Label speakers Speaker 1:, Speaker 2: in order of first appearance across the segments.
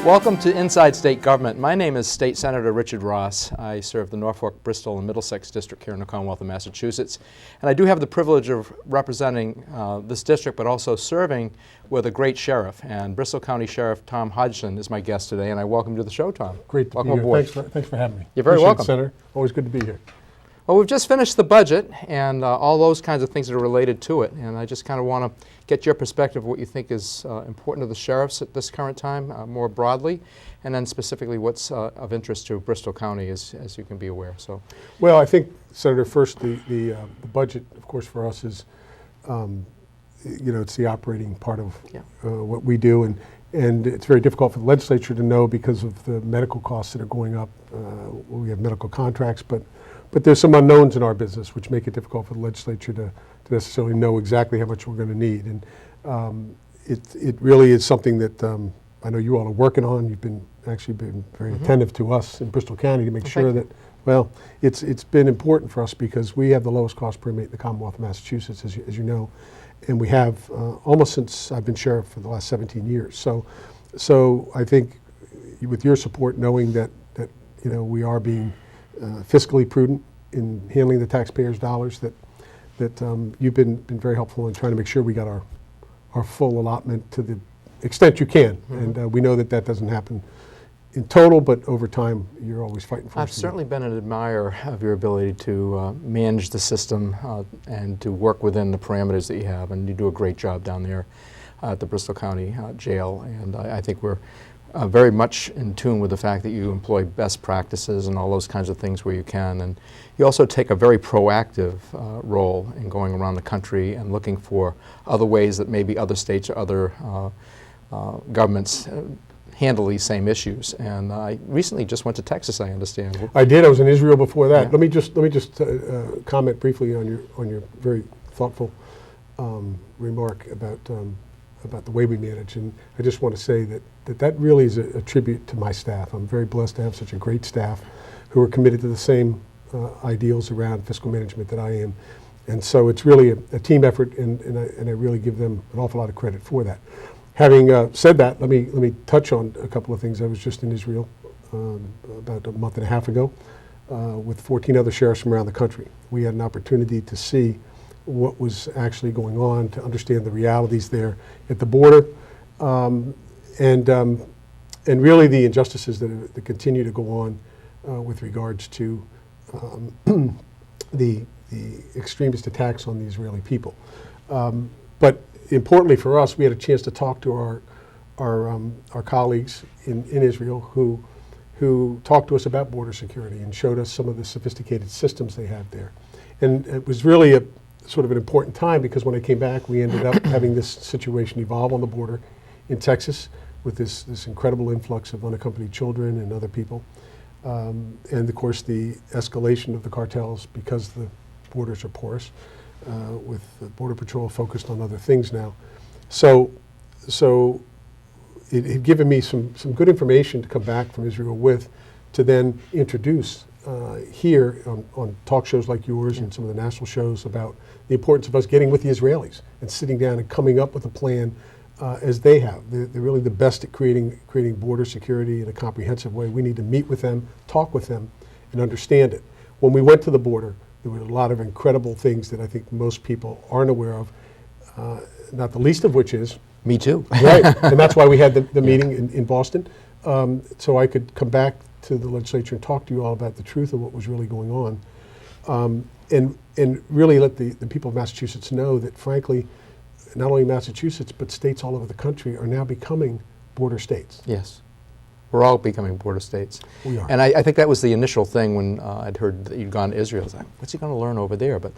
Speaker 1: Welcome to Inside State Government. My name is State Senator Richard Ross. I serve the Norfolk, Bristol, and Middlesex District here in the Commonwealth of Massachusetts. And I do have the privilege of representing this district, but also serving with a great sheriff. And Bristol County Sheriff Tom Hodgson is my guest today, and I welcome you to the show, Tom.
Speaker 2: Great to
Speaker 1: welcome
Speaker 2: be here.
Speaker 1: Aboard.
Speaker 2: Thanks for having me.
Speaker 1: You're very
Speaker 2: Appreciate
Speaker 1: welcome.
Speaker 2: it, Senator. Always good to be here.
Speaker 1: Well, we've just finished the budget and all those kinds of things that are related to it. And I just kind of want to get your perspective of what you think is important to the sheriffs at this current time, more broadly, and then specifically what's of interest to Bristol County, as you can be aware. So,
Speaker 2: well, I think, Senator, first the budget, of course, for us is, it's the operating part of what we do, and it's very difficult for the legislature to know because of the medical costs that are going up. We have medical contracts, but there's some unknowns in our business which make it difficult for the legislature to necessarily know exactly how much we're going to need. And it really is something that I know you all are working on. You've been very attentive to us in Bristol County to make sure that, well, it's been important for us because we have the lowest cost per inmate in the Commonwealth of Massachusetts, as you know, and we have almost since I've been sheriff for the last 17 years. So I think with your support, knowing that we are being fiscally prudent in handling the taxpayers' dollars, that you've been very helpful in trying to make sure we got our full allotment to the extent you can. And we know that doesn't happen in total, but over time, you're always fighting for us.
Speaker 1: I've certainly been an admirer of your ability to manage the system and to work within the parameters that you have, and you do a great job down there at the Bristol County Jail, and I think we're very much in tune with the fact that you employ best practices and all those kinds of things where you can. And you also take a very proactive role in going around the country and looking for other ways that maybe other states or other governments handle these same issues. And I recently just went to Texas, I understand.
Speaker 2: I did. I was in Israel before that.
Speaker 1: Yeah.
Speaker 2: Let me just comment briefly on your very thoughtful remark about the way we manage. And I just want to say that really is a tribute to my staff. I'm very blessed to have such a great staff who are committed to the same ideals around fiscal management that I am. And so it's really a team effort, and I really give them an awful lot of credit for that. Having said that, let me touch on a couple of things. I was just in Israel about a month and a half ago with 14 other sheriffs from around the country. We had an opportunity to see what was actually going on, to understand the realities there at the border, and really the injustices that continue to go on with regards to the extremist attacks on the Israeli people. But importantly for us, we had a chance to talk to our colleagues in Israel who talked to us about border security and showed us some of the sophisticated systems they have there. And it was really a sort of an important time because when I came back, we ended up having this situation evolve on the border in Texas with this incredible influx of unaccompanied children and other people. And of course, the escalation of the cartels because the borders are porous, with the Border Patrol focused on other things now. So it had given me some good information to come back from Israel with, to then introduce here on talk shows like yours and some of the national shows about the importance of us getting with the Israelis and sitting down and coming up with a plan as they have. They're really the best at creating border security in a comprehensive way. We need to meet with them, talk with them, and understand it. When we went to the border, there were a lot of incredible things that I think most people aren't aware of, not the least of which is...
Speaker 1: Me too.
Speaker 2: Right, and that's why we had the meeting in Boston, so I could come back to the legislature and talk to you all about the truth of what was really going on, and really let the people of Massachusetts know that, frankly, not only Massachusetts, but states all over the country are now becoming border states.
Speaker 1: Yes. We're all becoming border states.
Speaker 2: We are.
Speaker 1: And I think that was the initial thing when I'd heard that you'd gone to Israel. I was like, what's he going to learn over there? But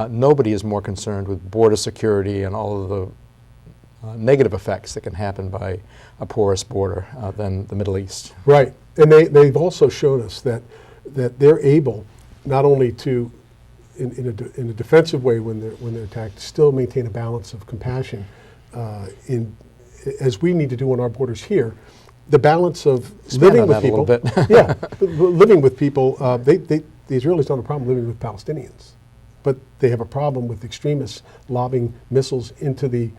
Speaker 1: nobody is more concerned with border security and all of the negative effects that can happen by a porous border than the Middle East.
Speaker 2: Right. And they've also shown us that they're able not only to, in a defensive way when they're attacked, still maintain a balance of compassion as we need to do on our borders here. The balance of living with people, living with people. The Israelis don't have a problem living with Palestinians, but they have a problem with extremists lobbing missiles into the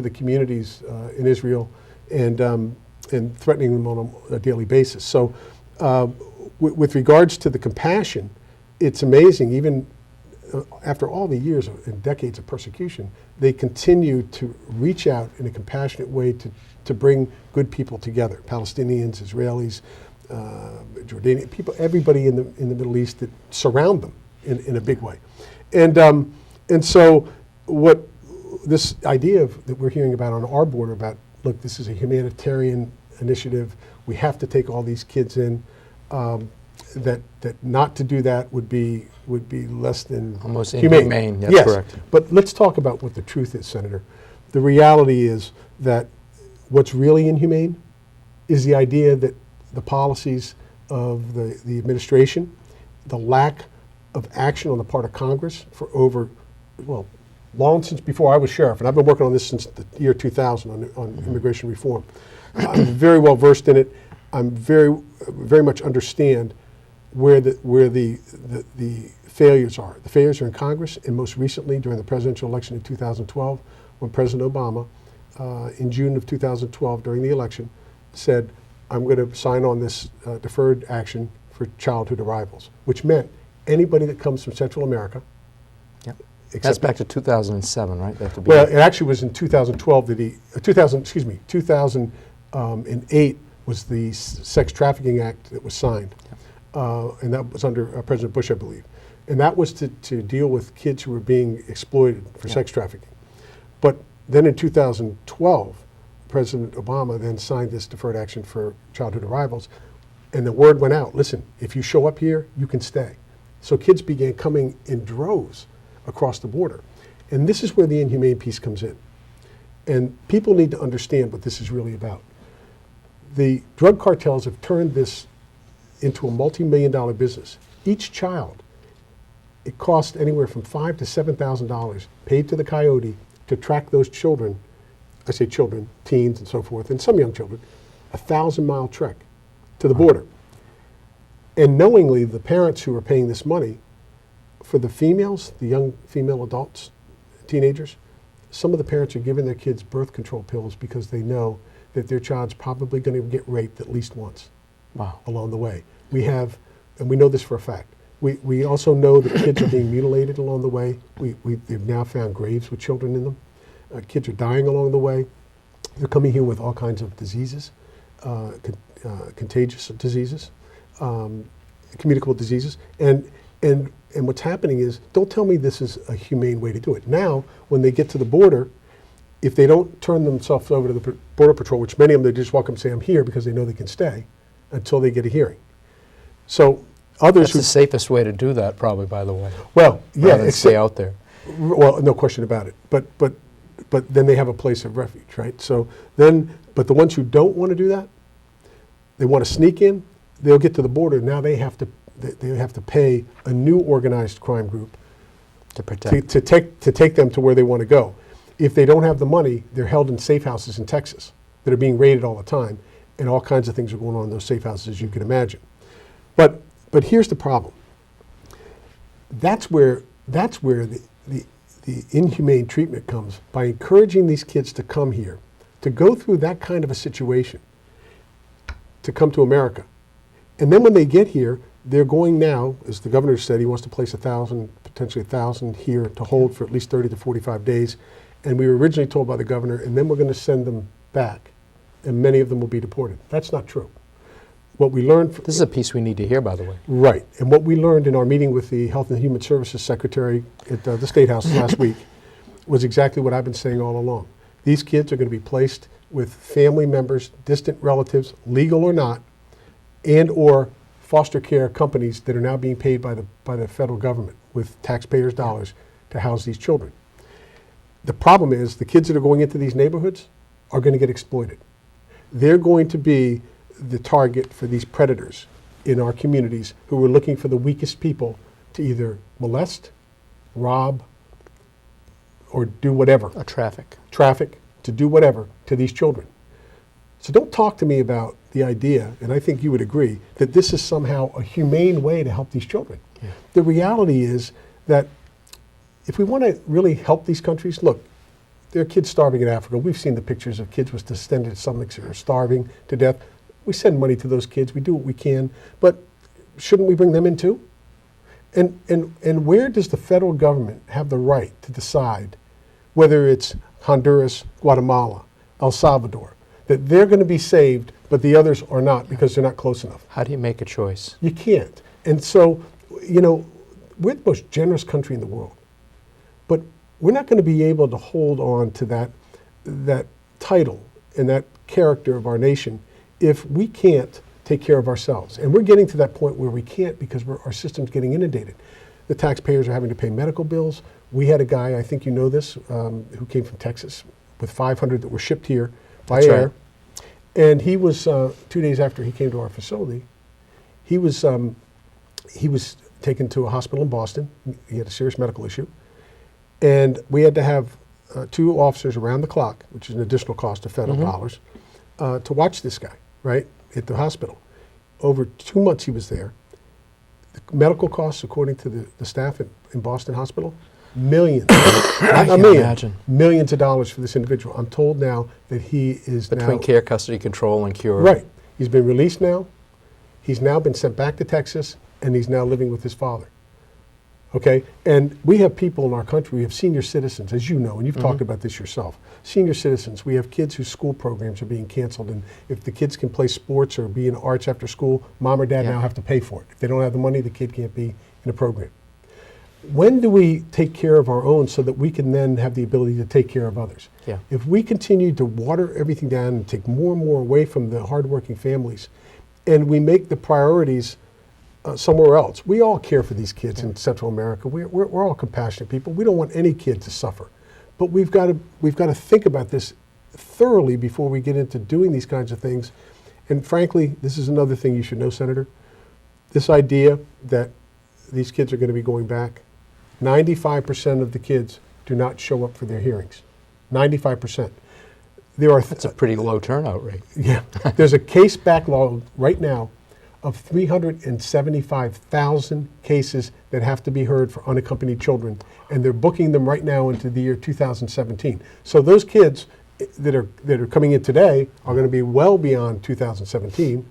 Speaker 2: communities in Israel, and and threatening them on a daily basis. So with regards to the compassion, it's amazing, even after all the years and decades of persecution, they continue to reach out in a compassionate way to bring good people together, Palestinians, Israelis, Jordanian people, everybody in the Middle East that surround them in a big way. And so what this idea that we're hearing about on our border about, look, this is a humanitarian initiative, we have to take all these kids in, that not to do that would be less than
Speaker 1: almost inhumane. That's
Speaker 2: yes.
Speaker 1: correct.
Speaker 2: But let's talk about what the truth is, Senator. The reality is that what's really inhumane is the idea that the policies of the administration, the lack of action on the part of Congress for long since before I was sheriff, and I've been working on this since the year 2000 on immigration reform. I'm very well versed in it. I'm very much understand where the failures are. The failures are in Congress, and most recently during the presidential election in 2012, when President Obama, in June of 2012 during the election, said, I'm going to sign on this deferred action for childhood arrivals, which meant anybody that comes from Central America.
Speaker 1: Yep. That's back to 2007, right?
Speaker 2: Well, it actually was in 2012 that 2008 was the Sex Trafficking Act that was signed. Yep. And that was under President Bush, I believe. And that was to deal with kids who were being exploited for sex trafficking. But then in 2012, President Obama then signed this deferred action for childhood arrivals, and the word went out, listen, if you show up here, you can stay. So kids began coming in droves across the border. And this is where the inhumane piece comes in. And people need to understand what this is really about. The drug cartels have turned this into a multi-million-dollar business. Each child, it costs anywhere from $5,000 to $7,000 paid to the coyote to track those children, I say children, teens and so forth, and some young children, 1,000-mile trek to the border. And knowingly, the parents who are paying this money, for the females, the young female adults, teenagers, some of the parents are giving their kids birth control pills because they know that their child's probably going to get raped at least once. Wow. Along the way. We have, and we know this for a fact, we also know that kids are being mutilated along the way. They've now found graves with children in them. Kids are dying along the way. They're coming here with all kinds of diseases, contagious diseases, communicable diseases. And what's happening is, don't tell me this is a humane way to do it. Now, when they get to the border, if they don't turn themselves over to the Border Patrol, which many of them, they just walk up and say, I'm here because they know they can stay until they get a hearing. So others—
Speaker 1: That's the safest way to do that, probably, by the way.
Speaker 2: Well, yeah.
Speaker 1: Rather than stay out there.
Speaker 2: Well, no question about it. But then they have a place of refuge, right? So then, but the ones who don't want to do that, they want to sneak in, they'll get to the border. Now they have to pay a new organized crime group
Speaker 1: to protect,
Speaker 2: to take them to where they want to go. If they don't have the money, they're held in safe houses in Texas that are being raided all the time, and all kinds of things are going on in those safe houses, as you can imagine. But here's the problem. That's where the inhumane treatment comes, by encouraging these kids to come here, to go through that kind of a situation, to come to America. And then when they get here, they're going now, as the governor said, he wants to place 1,000, potentially 1,000 here to hold for at least 30 to 45 days. And we were originally told by the governor, and then we're going to send them back, and many of them will be deported. That's not true. What we learned—
Speaker 1: This is a piece we need to hear, by the way.
Speaker 2: Right. And what we learned in our meeting with the Health and Human Services Secretary at the State House last week was exactly what I've been saying all along. These kids are going to be placed with family members, distant relatives, legal or not, and or foster care companies that are now being paid by the federal government with taxpayers' dollars to house these children. The problem is the kids that are going into these neighborhoods are going to get exploited. They're going to be the target for these predators in our communities who are looking for the weakest people to either molest, rob, or do whatever. Traffic, to do whatever to these children. So don't talk to me about the idea, and I think you would agree, that this is somehow a humane way to help these children. Yeah. The reality is that if we want to really help these countries, look, there are kids starving in Africa. We've seen the pictures of kids with distended stomachs who are starving to death. We send money to those kids. We do what we can. But shouldn't we bring them in too? And where does the federal government have the right to decide whether it's Honduras, Guatemala, El Salvador, that they're going to be saved, but the others are not because they're not close enough?
Speaker 1: How do you make a choice?
Speaker 2: You can't. And so, you know, we're the most generous country in the world, but we're not going to be able to hold on to that title and that character of our nation if we can't take care of ourselves. And we're getting to that point where we can't because our system's getting inundated. The taxpayers are having to pay medical bills. We had a guy, I think you know this, who came from Texas with 500 that were shipped here by
Speaker 1: That's
Speaker 2: air.
Speaker 1: right.
Speaker 2: And he was, 2 days after he came to our facility, he was taken to a hospital in Boston. He had a serious medical issue. And we had to have 2 officers around the clock, which is an additional cost of federal dollars, to watch this guy, right, at the hospital. Over 2 months he was there. The medical costs, according to the staff in Boston Hospital, millions.
Speaker 1: I can imagine.
Speaker 2: Millions of dollars for this individual. I'm told now that he is
Speaker 1: Between
Speaker 2: now,
Speaker 1: care, custody, control, and cure.
Speaker 2: right. He's been released now. He's now been sent back to Texas, and he's now living with his father. Okay, and we have people in our country, we have senior citizens, as you know, and you've talked about this yourself. Senior citizens, we have kids whose school programs are being canceled, and if the kids can play sports or be in arts after school, mom or dad now have to pay for it. If they don't have the money, the kid can't be in a program. When do we take care of our own so that we can then have the ability to take care of others?
Speaker 1: Yeah.
Speaker 2: If we continue to water everything down and take more and more away from the hardworking families, and we make the priorities somewhere else. We all care for these kids in Central America. We're all compassionate people. We don't want any kid to suffer. But we've got to think about this thoroughly before we get into doing these kinds of things. And frankly, this is another thing you should know, Senator. This idea that these kids are going to be going back, 95% of the kids do not show up for their hearings. 95%.
Speaker 1: That's a pretty low turnout rate.
Speaker 2: Yeah. There's a case backlog right now of 375,000 cases that have to be heard for unaccompanied children, and they're booking them right now into the year 2017. So those kids that are coming in today are going to be well beyond 2017,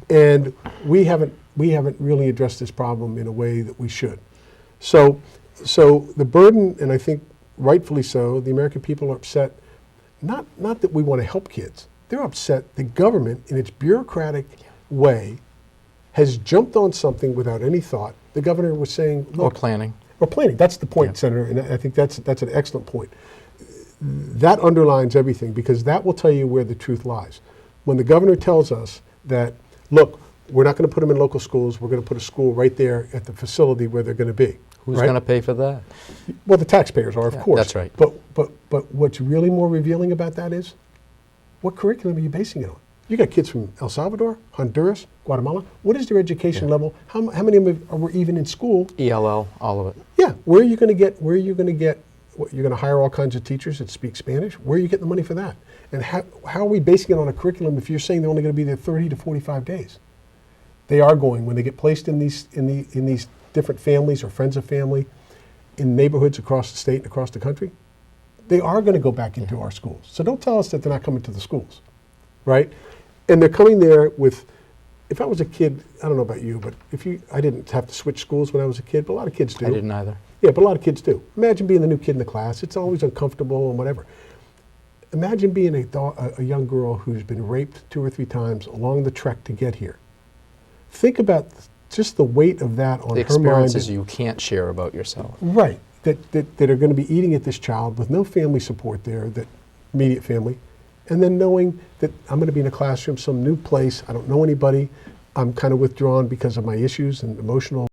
Speaker 2: and we haven't really addressed this problem in a way that we should. So the burden, and I think rightfully so, the American people are upset. Not that we want to help kids. They're upset the government, in its bureaucratic way, has jumped on something without any thought. The governor was saying, look,
Speaker 1: Or planning.
Speaker 2: Or planning. That's the point, Senator, and I think that's an excellent point. That underlines everything because that will tell you where the truth lies. When the governor tells us that, look, we're not going to put them in local schools, we're going to put a school right there at the facility where they're going to be.
Speaker 1: Who's going to pay for that?
Speaker 2: Well, the taxpayers are, of course.
Speaker 1: That's right.
Speaker 2: But what's really more revealing about that is, what curriculum are you basing it on? You got kids from El Salvador, Honduras, Guatemala. What is their education level? How many of them are even in school?
Speaker 1: ELL, all of it.
Speaker 2: Yeah. Where are you going to get? You're going to hire all kinds of teachers that speak Spanish? Where are you getting the money for that? And how are we basing it on a curriculum if you're saying they're only going to be there 30 to 45 days? They are going, when they get placed in these different families or friends of family in neighborhoods across the state and across the country, they are going to go back into our schools. So don't tell us that they're not coming to the schools, right? And they're coming there with, if I was a kid, I don't know about you, but I didn't have to switch schools when I was a kid, but a lot of kids do.
Speaker 1: I didn't either.
Speaker 2: Yeah, but a lot of kids do. Imagine being the new kid in the class. It's always uncomfortable and whatever. Imagine being a young girl who's been raped 2 or 3 times along the trek to get here. Think about just the weight of that on her mind.
Speaker 1: The experiences you can't share about yourself.
Speaker 2: Right, that are going to be eating at this child with no family support there, that immediate family, and then knowing that I'm going to be in a classroom, some new place, I don't know anybody, I'm kind of withdrawn because of my issues and emotional